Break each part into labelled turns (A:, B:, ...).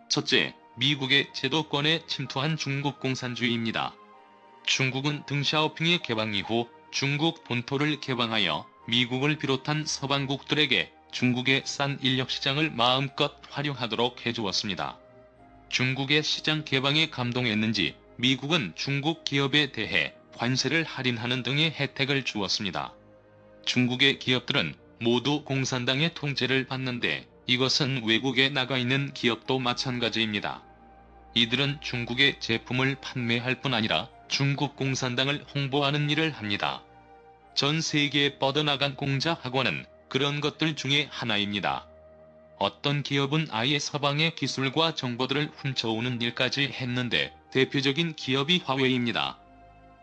A: 첫째, 미국의 제도권에 침투한 중국 공산주의입니다. 중국은 덩샤오핑의 개방 이후 중국 본토를 개방하여 미국을 비롯한 서방국들에게 중국의 싼 인력시장을 마음껏 활용하도록 해주었습니다. 중국의 시장 개방에 감동했는지 미국은 중국 기업에 대해 관세를 할인하는 등의 혜택을 주었습니다. 중국의 기업들은 모두 공산당의 통제를 받는데 이것은 외국에 나가 있는 기업도 마찬가지입니다. 이들은 중국의 제품을 판매할 뿐 아니라 중국 공산당을 홍보하는 일을 합니다. 전 세계에 뻗어나간 공자 학원은 그런 것들 중에 하나입니다. 어떤 기업은 아예 서방의 기술과 정보들을 훔쳐오는 일까지 했는데 대표적인 기업이 화웨이입니다.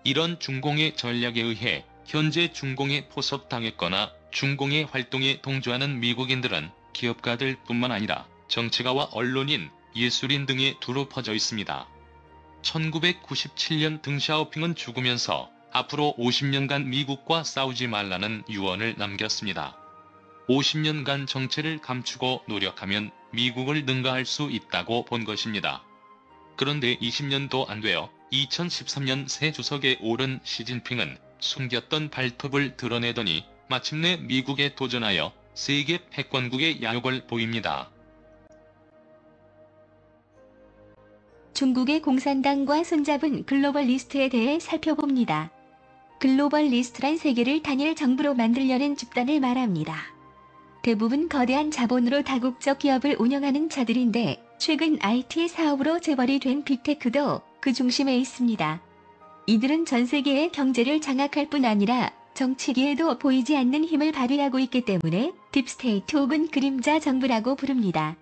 A: 이런 중공의 전략에 의해 현재 중공에 포섭당했거나 중공의 활동에 동조하는 미국인들은 기업가들 뿐만 아니라 정치가와 언론인, 예술인 등에 두루 퍼져 있습니다. 1997년 덩샤오핑은 죽으면서 앞으로 50년간 미국과 싸우지 말라는 유언을 남겼습니다. 50년간 정체를 감추고 노력하면 미국을 능가할 수 있다고 본 것입니다. 그런데 20년도 안 되어 2013년 새 주석에 오른 시진핑은 숨겼던 발톱을 드러내더니 마침내 미국에 도전하여 세계 패권국의 야욕을 보입니다.
B: 중국의 공산당과 손잡은 글로벌리스트에 대해 살펴봅니다. 글로벌리스트란 세계를 단일 정부로 만들려는 집단을 말합니다. 대부분 거대한 자본으로 다국적 기업을 운영하는 자들인데 최근 IT 사업으로 재벌이 된 빅테크도 그 중심에 있습니다. 이들은 전 세계의 경제를 장악할 뿐 아니라 정치계에도 보이지 않는 힘을 발휘하고 있기 때문에 딥스테이트 혹은 그림자 정부라고 부릅니다.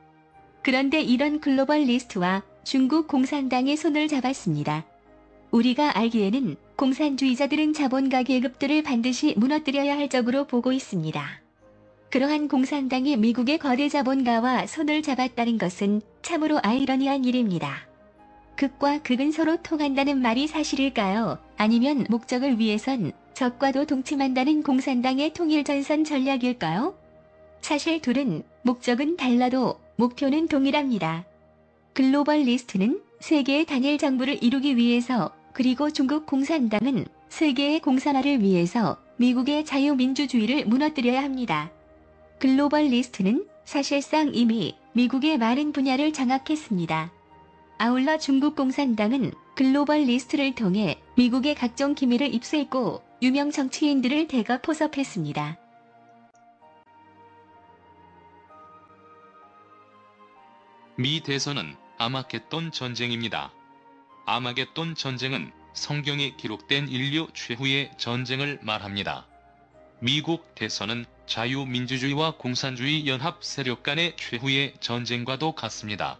B: 그런데 이런 글로벌리스트와 중국 공산당의 손을 잡았습니다. 우리가 알기에는 공산주의자들은 자본가 계급들을 반드시 무너뜨려야 할 적으로 보고 있습니다. 그러한 공산당이 미국의 거대 자본가와 손을 잡았다는 것은 참으로 아이러니한 일입니다. 극과 극은 서로 통한다는 말이 사실일까요? 아니면 목적을 위해선 적과도 동침한다는 공산당의 통일전선 전략일까요? 사실 둘은 목적은 달라도 목표는 동일합니다. 글로벌리스트는 세계의 단일 정부를 이루기 위해서, 그리고 중국 공산당은 세계의 공산화를 위해서 미국의 자유민주주의를 무너뜨려야 합니다. 글로벌리스트는 사실상 이미 미국의 많은 분야를 장악했습니다. 아울러 중국 공산당은 글로벌리스트를 통해 미국의 각종 기밀을 입수했고 유명 정치인들을 대거 포섭했습니다.
A: 미 대선은 아마겟돈 전쟁입니다. 아마겟돈 전쟁은 성경에 기록된 인류 최후의 전쟁을 말합니다. 미국 대선은 자유민주주의와 공산주의 연합 세력 간의 최후의 전쟁과도 같습니다.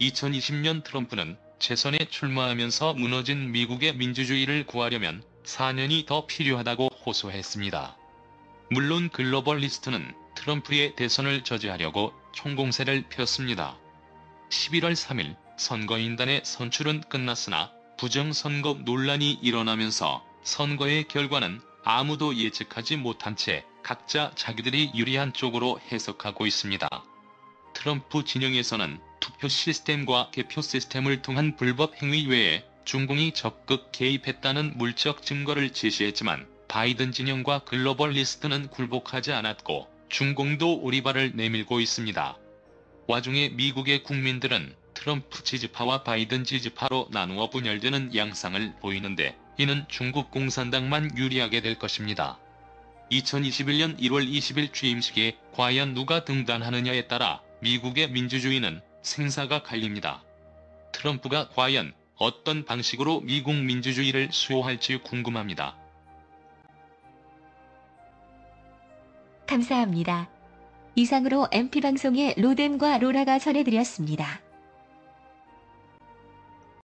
A: 2020년 트럼프는 재선에 출마하면서 무너진 미국의 민주주의를 구하려면 4년이 더 필요하다고 호소했습니다. 물론 글로벌리스트는 트럼프의 대선을 저지하려고 총공세를 폈습니다. 11월 3일 선거인단의 선출은 끝났으나 부정선거 논란이 일어나면서 선거의 결과는 아무도 예측하지 못한 채 각자 자기들이 유리한 쪽으로 해석하고 있습니다. 트럼프 진영에서는 투표 시스템과 개표 시스템을 통한 불법 행위 외에 중공이 적극 개입했다는 물적 증거를 제시했지만 바이든 진영과 글로벌리스트는 굴복하지 않았고 중공도 오리발을 내밀고 있습니다. 와중에 미국의 국민들은 트럼프 지지파와 바이든 지지파로 나누어 분열되는 양상을 보이는데 이는 중국 공산당만 유리하게 될 것입니다. 2021년 1월 20일 취임식에 과연 누가 등단하느냐에 따라 미국의 민주주의는 생사가 갈립니다. 트럼프가 과연 어떤 방식으로 미국 민주주의를 수호할지 궁금합니다.
B: 감사합니다. 이상으로 MP방송의 로뎀과 로라가 전해드렸습니다.